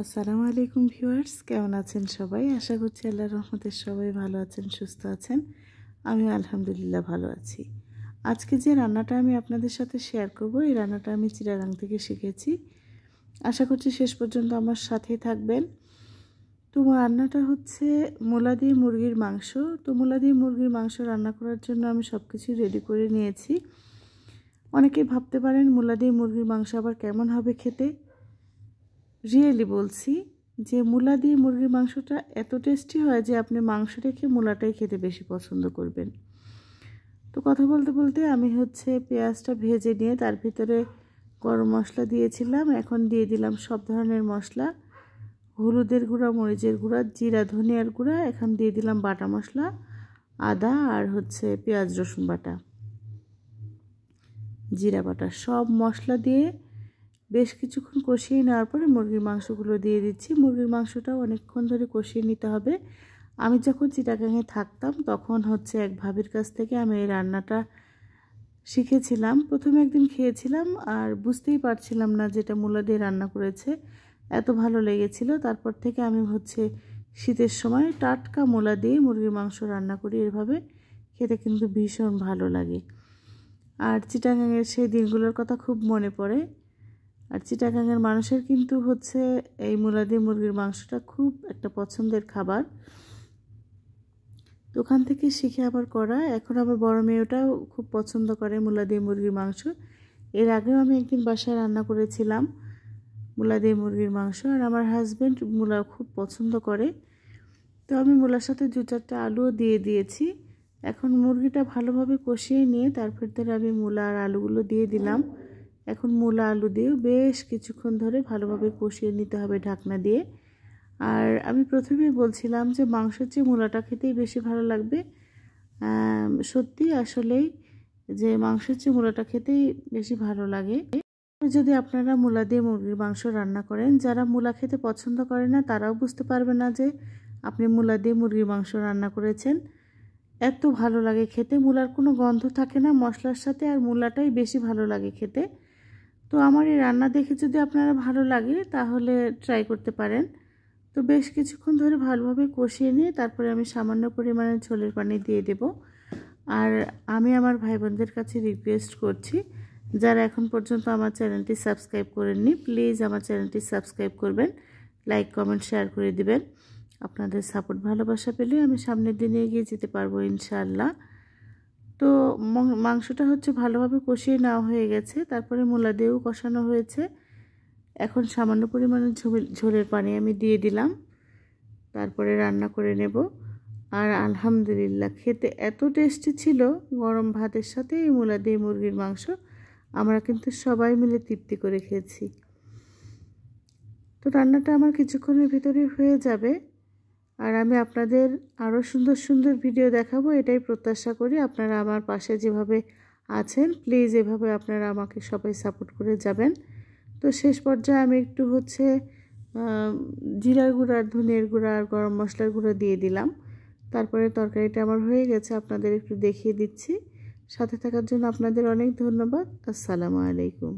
আসসালামু আলাইকুম ভিউয়ার্স, কেমন আছেন সবাই? আশা করছি আল্লাহর রহমতে সবাই ভালো আছেন, সুস্থ আছেন। আমি আলহামদুলিল্লাহ ভালো আছি। আজকে যে রান্নাটা আমি আপনাদের সাথে শেয়ার করব, এই রান্নাটা আমি চিটাগাং থেকে শিখেছি। আশা করছি শেষ পর্যন্ত আমার সাথেই থাকবেন। তো রান্নাটা হচ্ছে মূলা দিয়ে মুরগির মাংস। তো মূলা দিয়ে মুরগির মাংস রান্না করার জন্য আমি সব কিছু রেডি করে নিয়েছি। অনেকেই ভাবতে পারেন মূলা দিয়ে মুরগির মাংস আবার কেমন হবে খেতে। রিয়েলি বলছি যে মূলা দিয়ে মুরগির মাংসটা এত টেস্টি হয় যে আপনি মাংস রেখে মূলাটাই খেতে বেশি পছন্দ করবেন। তো কথা বলতে বলতে আমি পেঁয়াজটা ভেজে নিয়ে তার ভিতরে গরম মশলা দিয়েছিলাম। এখন দিয়ে দিলাম সব ধরনের মশলা, হলুদের গুঁড়া, মরিচের গুঁড়া, জিরা, ধনিয়ার গুঁড়া। এখন দিয়ে দিলাম বাটা মশলা, আদা আর পেঁয়াজ রসুন বাটা, জিরা বাটা, সব মশলা দিয়ে বেশ কিছুক্ষণ কষিয়ে নেওয়ার পরে মুরগির মাংসগুলো দিয়ে দিচ্ছি। মুরগির মাংসটাও অনেকক্ষণ ধরে কষিয়ে নিতে হবে। আমি যখন চিটাগাংয়ে থাকতাম তখন এক ভাবির কাছ থেকে আমি এই রান্নাটা শিখেছিলাম। প্রথমে একদিন খেয়েছিলাম আর বুঝতেই পারছিলাম না যেটা মূলা দিয়ে রান্না করেছে, এত ভালো লেগেছিল। তারপর থেকে আমি শীতের সময় টাটকা মূলা দিয়ে মুরগির মাংস রান্না করি। এভাবে খেতে কিন্তু ভীষণ ভালো লাগে। আর চিটাগাংয়ের সেই দিনগুলোর কথা খুব মনে পড়ে। আর চিটাগাংয়ের মানুষের কিন্তু এই মূলা দিয়ে মুরগির মাংসটা খুব একটা পছন্দের খাবার। তো ওখান থেকে শিখে আবার করা। এখন আমার বড় মেয়েটাও খুব পছন্দ করে মূলা দিয়ে মুরগির মাংস। এর আগেও আমি একদিন বাসায় রান্না করেছিলাম মূলা দিয়ে মুরগির মাংস। আর আমার হাজব্যান্ড মূলা খুব পছন্দ করে। তো আমি মূলার সাথে 2-4টা আলুও দিয়ে দিয়েছি। এখন মুরগিটা ভালোভাবে কষিয়ে নিয়ে তার ভিতরে আমি মূলা আর আলুগুলো দিয়ে দিলাম। এখন মূলা আলু দিয়েও বেশ কিছুক্ষণ ধরে ভালোভাবে কষিয়ে নিতে হবে ঢাকনা দিয়ে। আর আমি প্রথমেই বলছিলাম যে মাংসের চেয়ে মূলাটা খেতেই বেশি ভালো লাগবে। সত্যি আসলেই যে মাংসের চেয়ে মূলাটা খেতেই বেশি ভালো লাগে। যদি আপনারা মূলা দিয়ে মুরগির মাংস রান্না করেন, যারা মূলা খেতে পছন্দ করে না তারাও বুঝতে পারবে না যে আপনি মূলা দিয়ে মুরগির মাংস রান্না করেছেন। এত ভালো লাগে খেতে, মূলার কোনো গন্ধ থাকে না মশলার সাথে, আর মূলাটাই বেশি ভালো লাগে খেতে। তো আমার এই রান্না দেখে যদি আপনারা ভালো লাগে তাহলে ট্রাই করতে পারেন। তো বেশ কিছুক্ষণ ধরে ভালোভাবে কষিয়ে নিয়ে তারপরে আমি সামান্য পরিমাণে ঝোলের পানি দিয়ে দেব। আর আমি আমার ভাই বোনদের কাছে রিকোয়েস্ট করছি, যারা এখন পর্যন্ত আমার চ্যানেলটি সাবস্ক্রাইব করেননি, প্লিজ আমার চ্যানেলটি সাবস্ক্রাইব করবেন, লাইক কমেন্ট শেয়ার করে দিবেন। আপনাদের সাপোর্ট ভালোবাসা পেলে আমি সামনের দিনে এগিয়ে যেতে পারবো ইনশাআল্লাহ। তো মাংসটা ভালোভাবে কষিয়ে নেওয়া হয়ে গেছে, তারপরে মূলা দিয়েও কষানো হয়েছে। এখন সামান্য পরিমাণে ঝোলের পানি আমি দিয়ে দিলাম, তারপরে রান্না করে নেব। আর আলহামদুলিল্লাহ খেতে এত টেস্টি ছিল, গরম ভাতের সাথে এই মূলা দিয়ে মুরগির মাংস আমরা কিন্তু সবাই মিলে তৃপ্তি করে খেয়েছি। তো রান্নাটা আমার কিছুক্ষণের ভিতরে হয়ে যাবে। আর আমি আপনাদের আরও সুন্দর সুন্দর ভিডিও দেখাবো, এটাই প্রত্যাশা করি। আপনারা আমার পাশে যেভাবে আছেন, প্লিজ এভাবে আপনারা আমাকে সবাই সাপোর্ট করে যাবেন। তো শেষ পর্যায়ে আমি একটু জিরার গুঁড়া, ধনিয়ার গুঁড়া আর গরম মশলার গুঁড়ো দিয়ে দিলাম। তারপরে তরকারিটা আমার হয়ে গেছে, আপনাদের একটু দেখিয়ে দিচ্ছি। সাথে থাকার জন্য আপনাদের অনেক ধন্যবাদ। আসসালামু আলাইকুম।